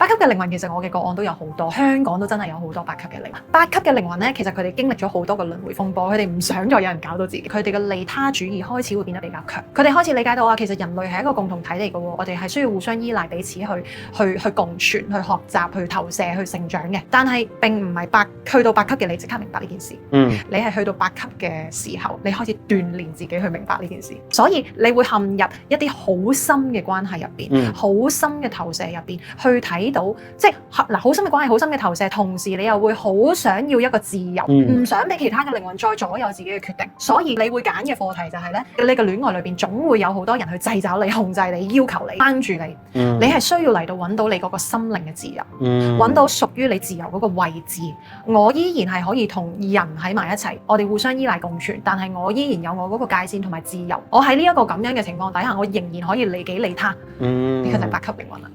八級嘅靈魂其實我嘅個案都有好多，香港都真係有好多八級嘅靈魂。八級嘅靈魂咧，其實佢哋經歷咗好多個輪迴風波，佢哋唔想再有人搞到自己，佢哋嘅利他主義開始會變得比較強。佢哋開始理解到啊，其實人類係一個共同體嚟嘅喎，我哋係需要互相依賴彼此去共存、去學習、去投射、去成長嘅。但係並唔係去到八級嘅你即刻明白呢件事。你係去到八級嘅時候，你開始鍛鍊自己去明白呢件事，所以你會陷入一啲好深嘅關係入邊，好深嘅投射入邊，去睇到即係嗱好深嘅關係、好深嘅投射，同時你又會好想要一個自由，唔想俾其他嘅靈魂再左右自己嘅決定，所以你會揀嘅課題就係咧，你嘅戀愛裏邊總會有好多人去掣肘你、控制你、要求你、掹住你，你係需要嚟到揾到你嗰個心靈嘅自由，揾到屬於你自由嗰個位置。我依然係可以同人喺埋一齊，我哋互相依賴共存，但係我依然有我嗰個界線同埋自由。我喺呢一個咁樣嘅情況底下，我仍然可以利己利他，呢個就係八級靈魂啦。